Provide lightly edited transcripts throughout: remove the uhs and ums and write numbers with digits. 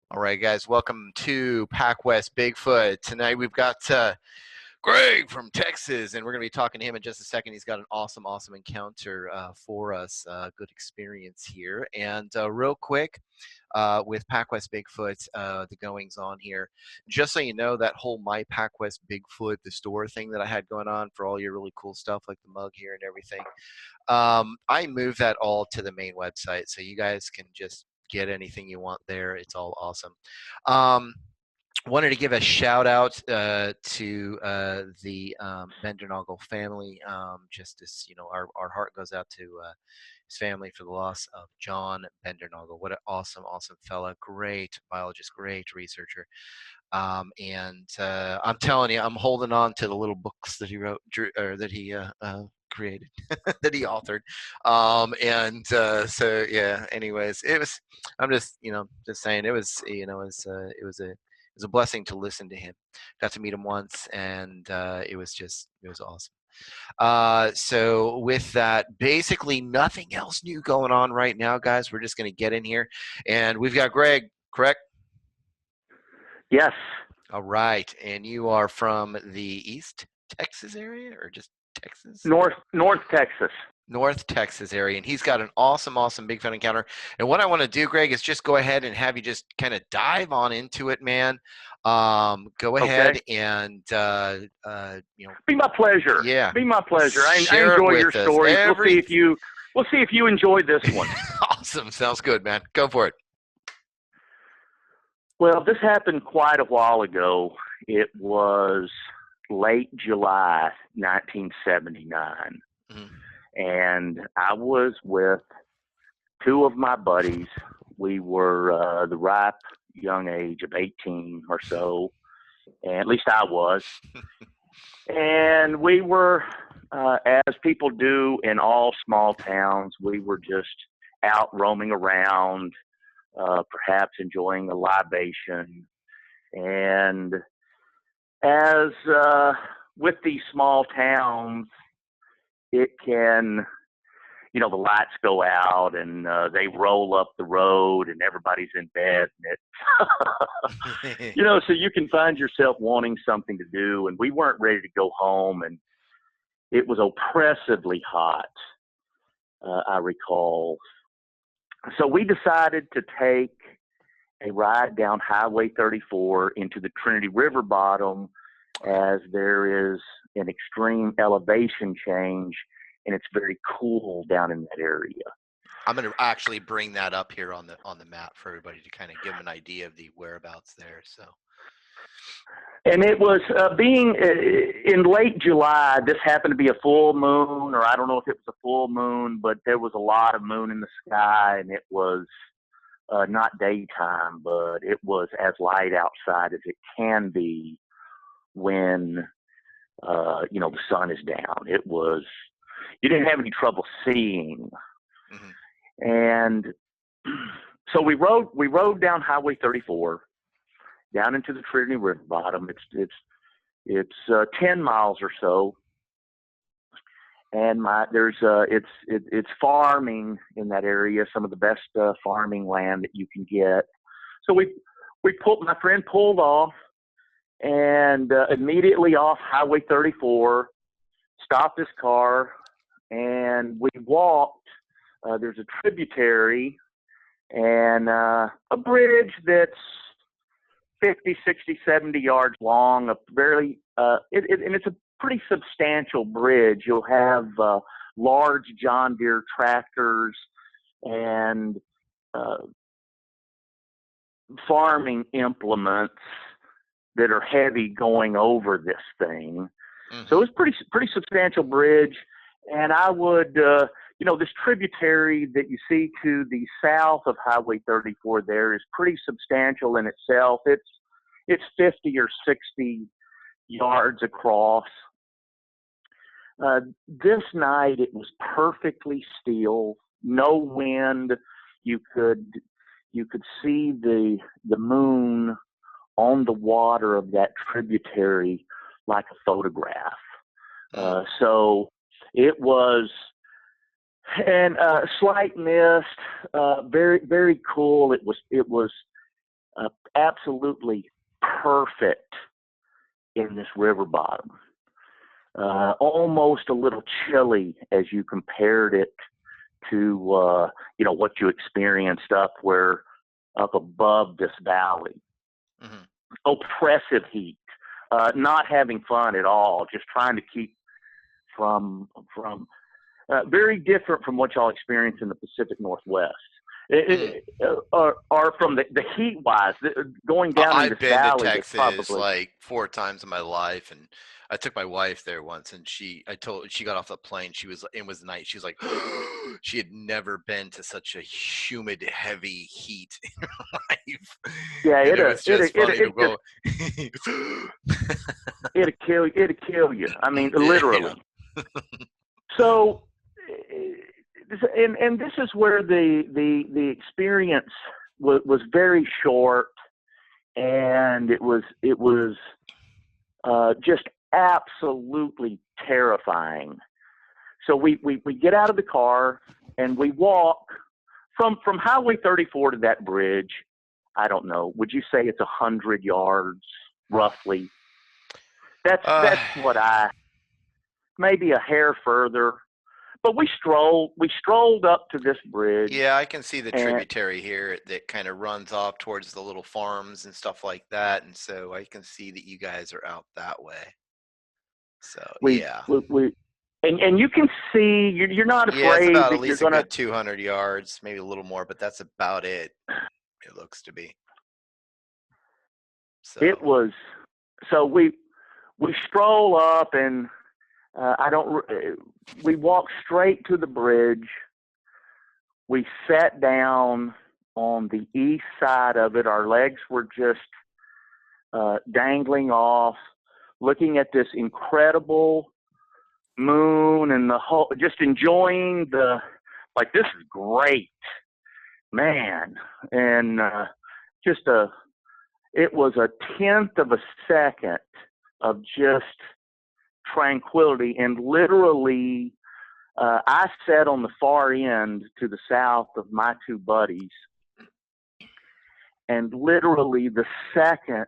All right, guys, welcome to PacWest Bigfoot. Tonight we've got Greg from Texas, and we're going to be talking to him in just a second. He's got an awesome encounter for us, good experience here. And real quick, with PacWest Bigfoot, the goings on here, just so you know, that whole My PacWest Bigfoot, the store thing that I had going on for all your really cool stuff like the mug here and everything, I moved that all to the main website, so you guys can just get anything you want there. It's all awesome. Wanted to give a shout out to the Bendernagel family. Just as you know, our heart goes out to his family for the loss of John Bendernagel. What an awesome fella! Great biologist, great researcher. And I'm telling you, I'm holding on to the little books that he wrote, or that he created, that he authored. So yeah. Anyways, it was. I'm just saying it was. It was a blessing to listen to him. Got to meet him once, and it was awesome. So with that, basically nothing else new going on right now, guys. We're just going to get in here, and we've got Greg, correct? Yes, All right. And you are from the East Texas area, or just Texas? North Texas. North Texas area. And he's got an awesome Bigfoot encounter. And what I want to do, Greg, is just go ahead and have you just kind of dive on into it, man. Go Okay. ahead and, Be my pleasure. yeah, Be my pleasure. I share it enjoy your with us. stories. We'll see if you enjoy this one. Awesome. Sounds good, man. Go for it. Well, this happened quite a while ago. It was late July 1979. Mhm. And I was with two of my buddies. We were the ripe young age of 18 or so, and at least I was. And we were, as people do in all small towns, we were just out roaming around, perhaps enjoying a libation. And as with these small towns, it can, the lights go out and they roll up the road and everybody's in bed. And so you can find yourself wanting something to do. And we weren't ready to go home. And it was oppressively hot, I recall. So we decided to take a ride down Highway 34 into the Trinity River bottom, as there is an extreme elevation change and it's very cool down in that area. I'm going to actually bring that up here on the map for everybody to kind of give them an idea of the whereabouts there. So. And it was being in late July. This happened to be a full moon, or I don't know if it was a full moon, but there was a lot of moon in the sky, and it was not daytime, but it was as light outside as it can be when the sun is down. It was, you didn't have any trouble seeing. Mm-hmm. And so we rode down Highway 34 down into the Trinity River bottom. It's 10 miles or so, and it's farming in that area, some of the best farming land that you can get. So my friend pulled off, and immediately off Highway 34, stopped his car, and we walked. There's a tributary and a bridge that's 50, 60, 70 yards long, and it's a pretty substantial bridge. You'll have large John Deere tractors and farming implements that are heavy going over this thing. Mm-hmm. So it's pretty substantial bridge. And I would, this tributary that you see to the south of Highway 34 there is pretty substantial in itself. It's 50 or 60 yards across. This night it was perfectly still, no wind. You could see the moon on the water of that tributary like a photograph. So it was, and slight mist, very, very cool. It was absolutely perfect in this river bottom. Almost a little chilly as you compared it to what you experienced up above this valley. Mm-hmm. Oppressive heat, not having fun at all, just trying to keep from very different from what y'all experience in the Pacific Northwest. Or from the heat wise, going down in I've this been to valley that's Texas probably. like 4 times in my life, and I took my wife there once, and she got off the plane. It was night. She was like, she had never been to such a humid, heavy heat in her life, Yeah, and it was just funny to go. It'll kill you. I mean, Yeah. literally. So, and this is where the experience was very short, and it was just absolutely terrifying. So we get out of the car and we walk from Highway 34 to that bridge. I don't know. Would you say it's 100 yards roughly? That's what maybe a hair further. But we strolled up to this bridge. Yeah, I can see the tributary here that kind of runs off towards the little farms and stuff like that, and so I can see that you guys are out that way. So yeah. And you can see you're not afraid. Yeah, it's about that at least you're gonna, a good 200 yards, maybe a little more, but that's about it. It looks to be. So it was. So we stroll up and we walked straight to the bridge. We sat down on the east side of it. Our legs were just dangling off, looking at this incredible moon and just enjoying this is great, man. And it was a tenth of a second of just tranquility, and literally I sat on the far end to the south of my two buddies, and literally the second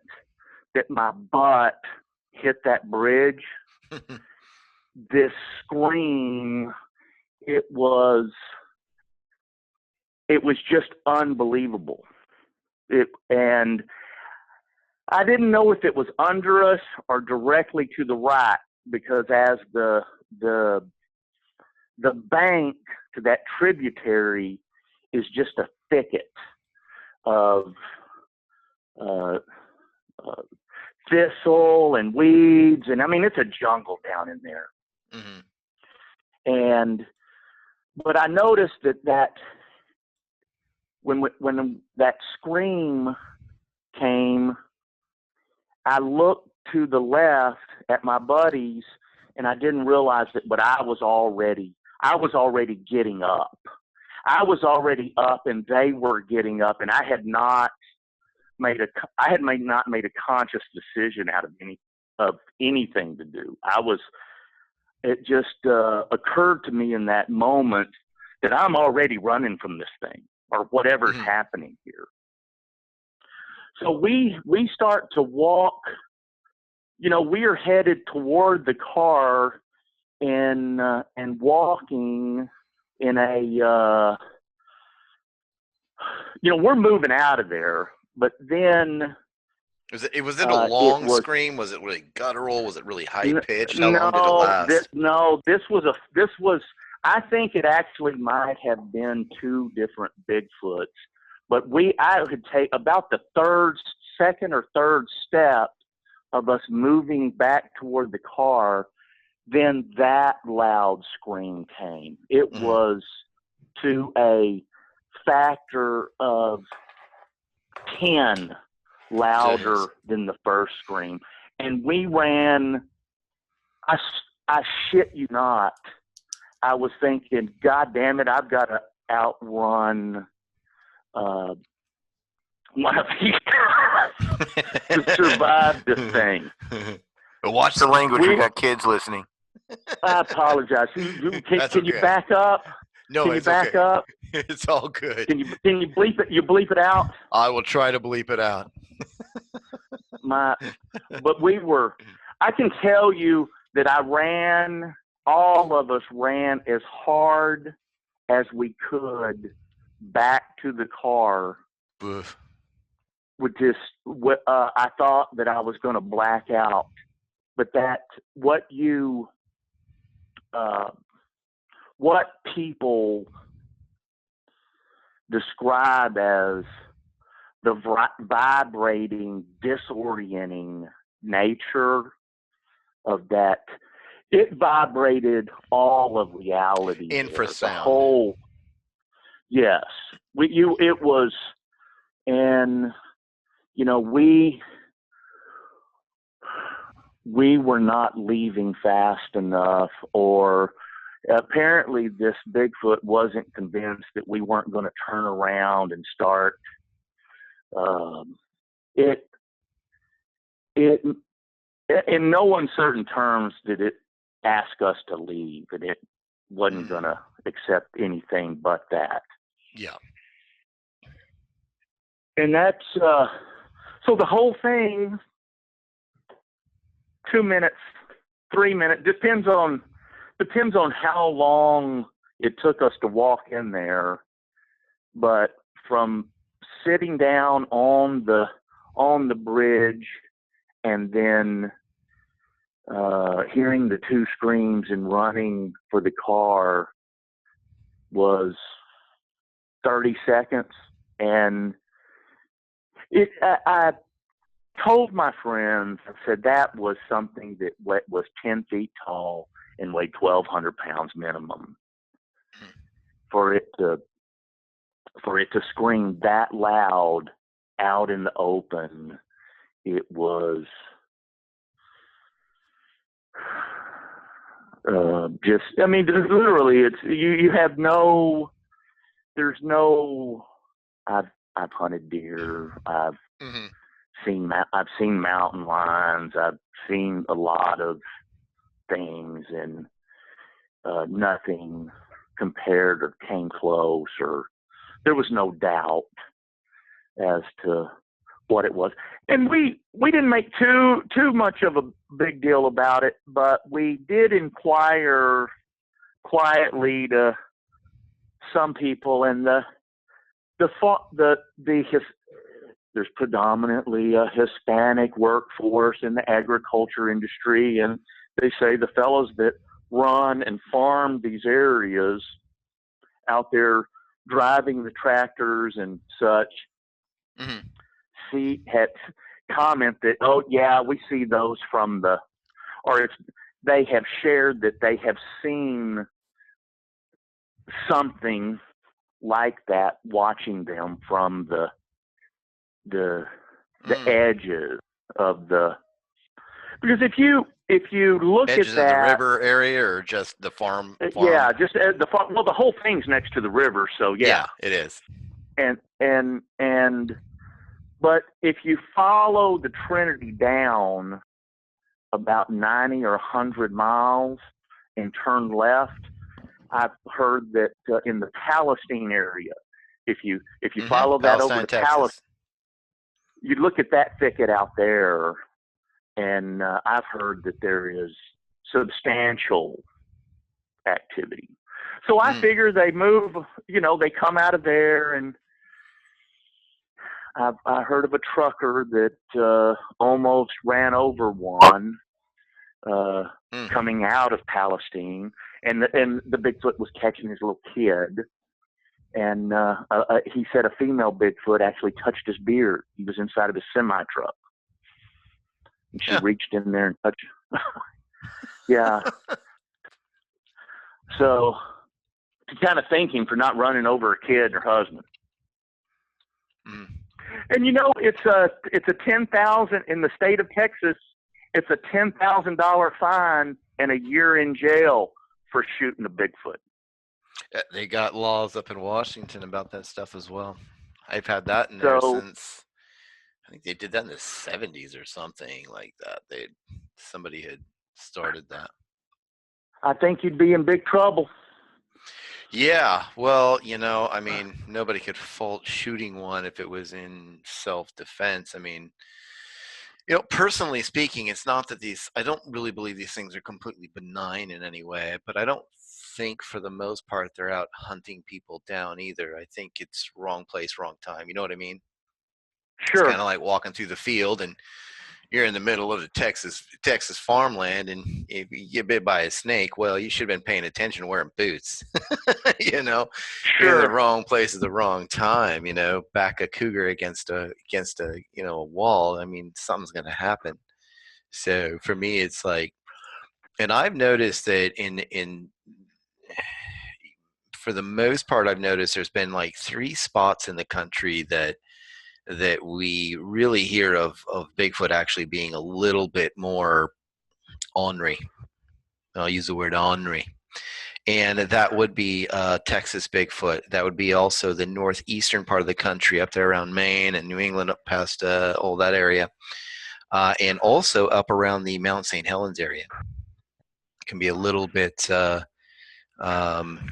that my butt hit that bridge, this scream, it was just unbelievable. And I didn't know if it was under us or directly to the right, because as the bank to that tributary is just a thicket of thistle and weeds, and I mean it's a jungle down in there. Mm-hmm. But I noticed that when that scream came, I looked to the left at my buddies, and I didn't realize it, but I was already getting up. I was already up, and they were getting up, and I had not made a conscious decision out of anything to do. It just occurred to me in that moment that I'm already running from this thing or whatever's mm-hmm. happening here. So we start to walk. We are headed toward the car and walking in a. We're moving out of there, but then. Was it a long scream? Was it really guttural? Was it really high pitched? How long did it last? This was. I think it actually might have been two different Bigfoots, but I would take about the second or third step of us moving back toward the car, then that loud scream came. It mm-hmm. was to a factor of 10 louder than the first scream. And we ran, I shit you not, I was thinking, God damn it, I've got to outrun one of these guys to survive this thing. Watch the language. We got kids listening. I apologize. Can you back up? No, Can you it's back okay. up? It's all good. Can you bleep it? You bleep it out? I will try to bleep it out. But I can tell you that all of us ran as hard as we could back to the car. Oof. I thought that I was going to black out, but what people describe as the vibrating, disorienting nature of that, it vibrated all of reality. Infrasound. The whole, yes. It was, and, we were not leaving fast enough, or apparently this Bigfoot wasn't convinced that we weren't going to turn around and start. It in no uncertain terms did it ask us to leave, and it wasn't going to accept anything but that. Yeah. And that's so the whole thing, 2 minutes, 3 minutes, depends on how long it took us to walk in there. But from sitting down on the bridge and then hearing the two screams and running for the car was 30 seconds. And I told my friends, I said that was something that was 10 feet tall and weighed 1,200 pounds minimum. For it to scream that loud out in the open, it was literally, it's you have no. There's no. I've hunted deer. I've seen mountain lions. I've seen a lot of things, and nothing compared or came close, or there was no doubt as to what it was. And we didn't make too much of a big deal about it, but we did inquire quietly to some people, and there's predominantly a Hispanic workforce in the agriculture industry, and they say the fellows that run and farm these areas out there driving the tractors and such had comment that, oh yeah, we see those from they have shared that they have seen something like that watching them from the edges of because if you look edges at that, of the river area, or just the farm? Yeah, just the farm. Well, the whole thing's next to the river, so yeah, it is. But if you follow the Trinity down about 90 or 100 miles and turn left, I've heard that in the Palestine area, if you follow that over to Palestine, you look at that thicket out there, and I've heard that there is substantial activity. So I figure they move, they come out of there, and I heard of a trucker that almost ran over one coming out of Palestine, and the Bigfoot was catching his little kid, and he said a female Bigfoot actually touched his beard. He was inside of his semi truck, and she reached in there and touched. Yeah. So, kind of thank him for not running over a kid or husband. And it's a $10,000 in the state of Texas. It's a $10,000 fine and a year in jail for shooting a Bigfoot. They got laws up in Washington about that stuff as well. I've had that in there since, I think they did that in the 70s or something like that. Somebody had started that. I think you'd be in big trouble. Yeah, well, I mean, nobody could fault shooting one if it was in self-defense. I mean, personally speaking, it's not that I don't really believe these things are completely benign in any way, but I don't think for the most part they're out hunting people down either. I think it's wrong place, wrong time. You know what I mean? It's kind Sure, of like walking through the field and you're in the middle of the Texas farmland, and if you get bit by a snake, well, you should have been paying attention wearing boots. you know, you're in the sure. wrong place at the wrong time. Back a cougar against a a wall. I mean, something's gonna happen. So for me, it's like, and I've noticed that in for the most part, I've noticed there's been like three spots in the country that we really hear of Bigfoot actually being a little bit more ornery. I'll use the word ornery. And that would be Texas Bigfoot. That would be also the northeastern part of the country, up there around Maine and New England, up past all that area, and also up around the Mount St. Helens area. It can be a little bit, um,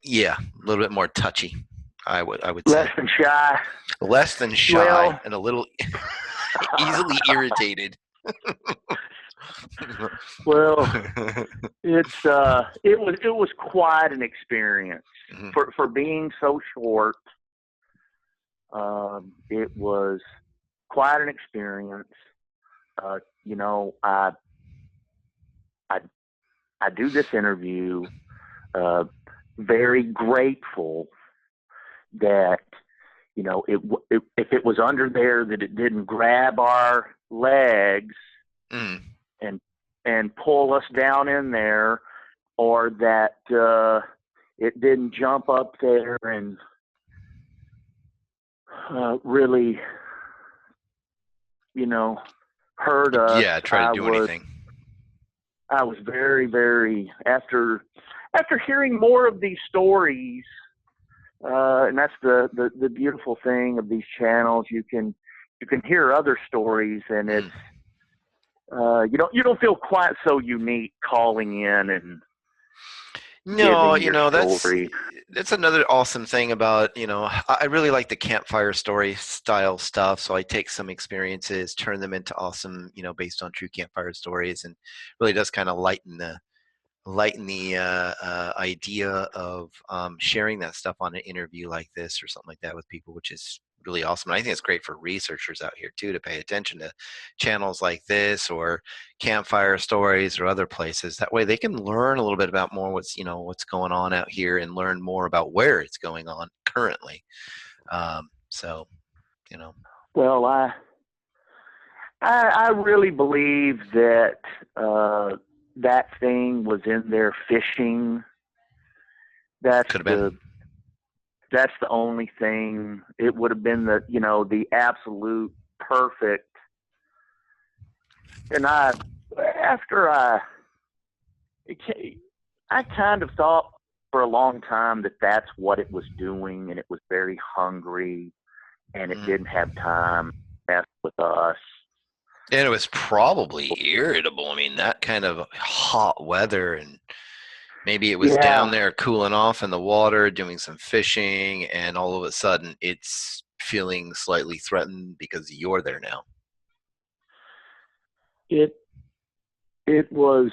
yeah, a little bit more touchy. I would Less say than shy. less than shy Well, and a little easily irritated. well, it was quite an experience Mhm. for being so short. It was quite an experience. You know, I I do this interview, uh, very grateful that if it was under there that it didn't grab our legs Mm. and pull us down in there, or that it didn't jump up there and really, you know, hurt us. Yeah, try to I do was anything. I was very, very, after hearing more of these stories, and that's the beautiful thing of these channels. You can hear other stories, and it's Mm. you don't feel quite so unique calling in and No, giving your story. that's another awesome thing about, I really like the campfire story style stuff. So I take some experiences, turn them into awesome, based on true campfire stories, and really does kind of lighten the idea of sharing that stuff on an interview like this or something like that with people, which is really awesome. And I think it's great for researchers out here too to pay attention to channels like this or campfire stories or other places. That way they can learn a little bit about more what's going on out here and learn more about where it's going on currently. So you know, Well, I really believe that that thing was in there fishing. That's could have the been. that's the only thing. It would have been the absolute perfect. And after I kind of thought for a long time that that's what it was doing, and it was very hungry, and it didn't Mm. have time to mess with us. And it was probably irritable. I mean, that kind of hot weather, and maybe it was down Yeah, there cooling off in the water, doing some fishing, and all of a sudden it's feeling slightly threatened because you're there now. it it was.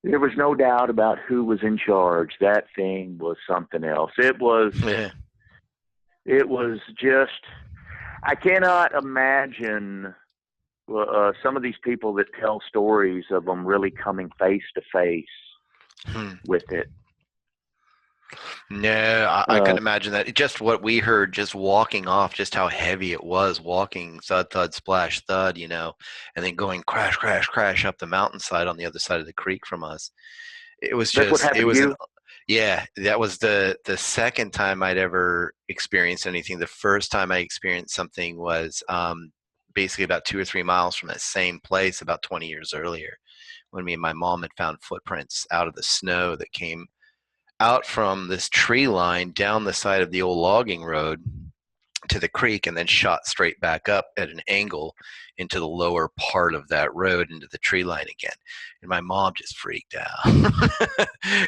There was no doubt about who was in charge. That thing was something else. It was. Yeah. It was just. I cannot imagine some of these people that tell stories of them really coming face to face Hmm. with it. No, I Uh, couldn't imagine that. Just what we heard, just walking off, just how heavy it was, walking thud, thud, splash, thud, and then going crash, crash, crash up the mountainside on the other side of the creek from us. It was that's what just, it happened to was an, you. yeah, that was the second time I'd ever experienced anything. The first time I experienced something was basically about 2 or 3 miles from that same place about 20 years earlier, when me and my mom had found footprints out of the snow that came out from this tree line down the side of the old logging road to the creek and then shot straight back up at an angle into the lower part of that road into the tree line again. And my mom just freaked out.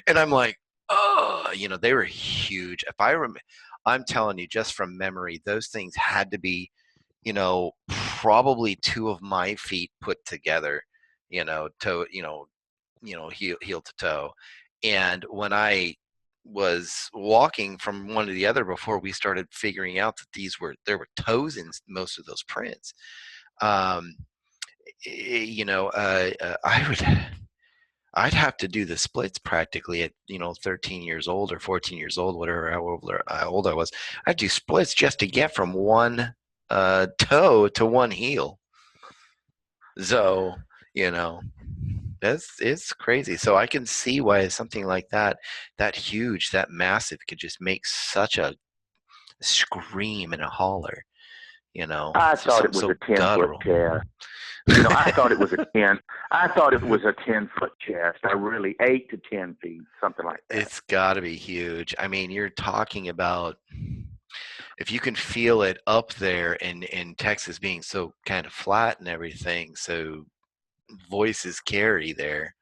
And I'm like, oh, they were huge. If I remember, I'm telling you, just from memory, those things had to be, probably 2 of my feet put together, toe, heel to toe. And when I was walking from one to the other before we started figuring out that there were toes in most of those prints. I'd have to do the splits practically at 13 years old or 14 years old, whatever how old I was. I'd do splits just to get from one toe to one heel. So it's crazy. So I can see why something like that huge, that massive, could just make such a scream and a holler. I So thought it was so a 10-foot guttural. chest. I thought it was a 10-foot chest. 8 to 10 feet, something like that. It's got to be huge. I mean, you're talking about, if you can feel it up there in Texas being so kind of flat and everything, so voices carry there.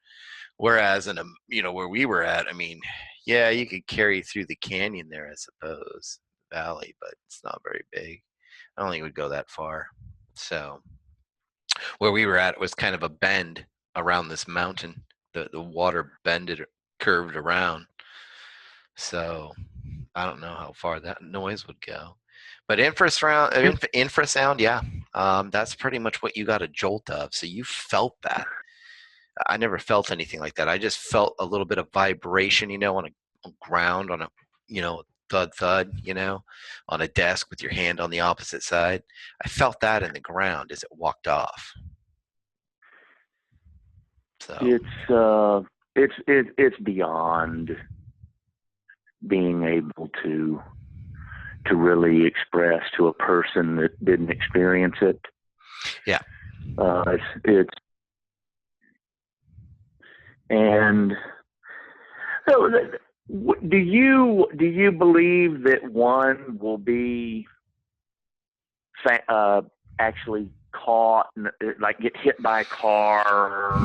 Whereas where we were at, I mean, yeah, you could carry through the canyon there, I suppose, valley, but it's not very big. I don't think it would go that far. So where we were at was kind of a bend around this mountain. The water curved around. So I don't know how far that noise would go. But infrasound, yeah, that's pretty much what you got a jolt of. So you felt that. I never felt anything like that. I just felt a little bit of vibration, on a ground, on a, thud, thud, on a desk with your hand on the opposite side. I felt that in the ground as it walked off. So it's beyond being able to really express to a person that didn't experience it. Yeah. It's and so do you believe that one will be actually caught, like get hit by a car,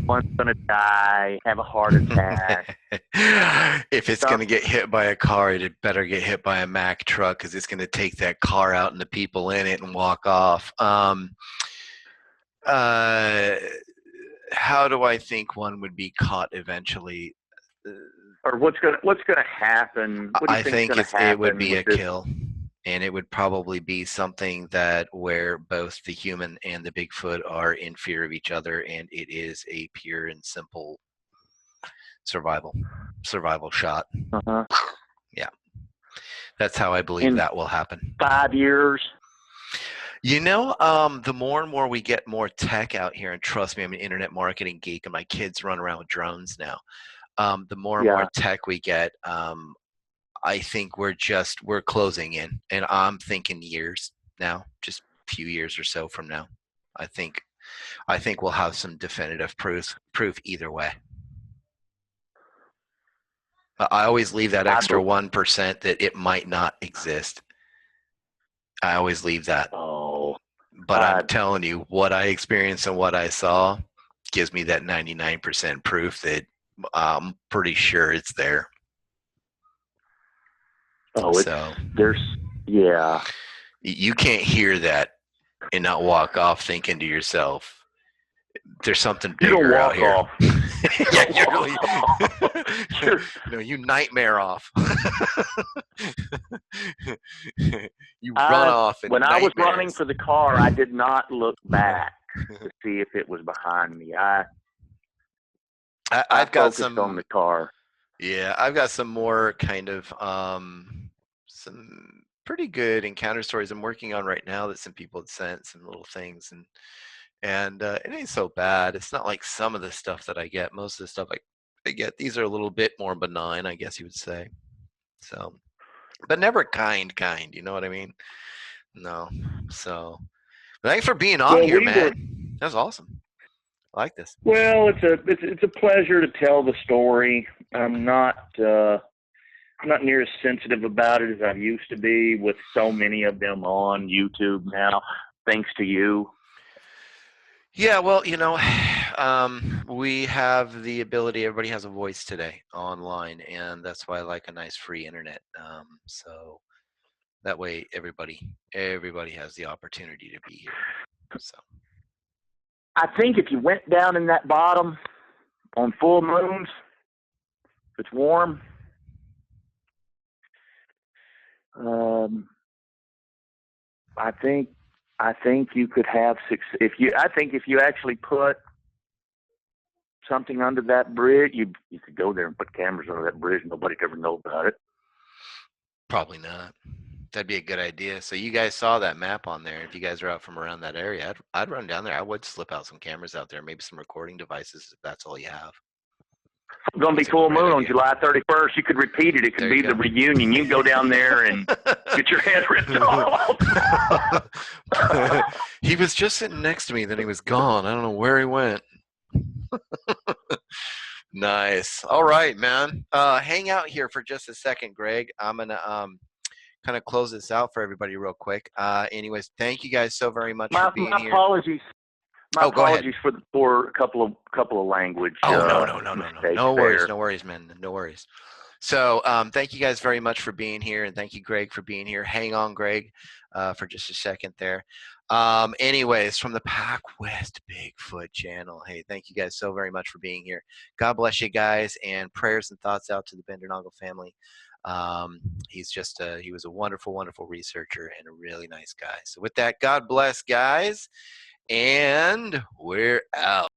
one's gonna die, have a heart attack? If it's gonna get hit by a car, it better get hit by a Mack truck, because it's gonna take that car out and the people in it and walk off. How do I think one would be caught eventually? Or what's gonna happen? What do you I think it would be a kill, and it would probably be something that where both the human and the Bigfoot are in fear of each other, and it is a pure and simple survival shot. Uh-huh. Yeah, that's how I believe that will happen. 5 years. The more and more we get more tech out here, and trust me, I'm an internet marketing geek, and my kids run around with drones now. The more and more tech we get, I think we're closing in, and I'm thinking years now, just a few years or so from now. I think we'll have some definitive proof either way. I always leave that extra 1% that it might not exist. I always leave that. Oh. But I'm telling you, what I experienced and what I saw gives me that 99% proof that I'm pretty sure it's there. Oh, yeah. You can't hear that and not walk off thinking to yourself, there's something bigger out here. You nightmare off. You run off. When I was running for the car, I did not look back to see if it was behind me. I've got focused on the car. Yeah, I've got some more kind of some pretty good encounter stories I'm working on right now that some people had sent, some little things, and it ain't so bad. It's not like some of the stuff that I get. Most of the stuff I get, these are a little bit more benign, I guess you would say. So, but never kind, you know what I mean? No. So, thanks for being on here, man. That was awesome. I like this. Well, it's a pleasure to tell the story. I'm not not near as sensitive about it as I used to be, with so many of them on YouTube now, thanks to you. Yeah, well, we have the ability. Everybody has a voice today online, and that's why I like a nice free internet. So that way, everybody has the opportunity to be here. So I think if you went down in that bottom on full moons, if it's warm, I think you could have six. I think if you actually put something under that bridge, you could go there and put cameras under that bridge. Nobody'd ever know about it. probably not. That'd be a good idea. So you guys saw that map on there. If you guys are out from around that area, I'd run down there. I would slip out some cameras out there, maybe some recording devices if that's all you have. It's going to be full moon on July 31st. You could repeat it. It could be the reunion. You can go down there and get your head ripped off. He was just sitting next to me, then he was gone. I don't know where he went. Nice. All right, man. Hang out here for just a second, Greg. I'm gonna kind of close this out for everybody real quick. Anyways, thank you guys so very much for being here. Apologies. My apologies go ahead. for a couple of language. No. No worries, man. No worries. So thank you guys very much for being here, and thank you, Greg, for being here. Hang on, Greg, for just a second there. Anyways, from the PacWest Bigfoot channel, hey, thank you guys so very much for being here. God bless you guys, and prayers and thoughts out to the Bendernagel family. He was a wonderful, wonderful researcher and a really nice guy. So with that, God bless, guys, and we're out.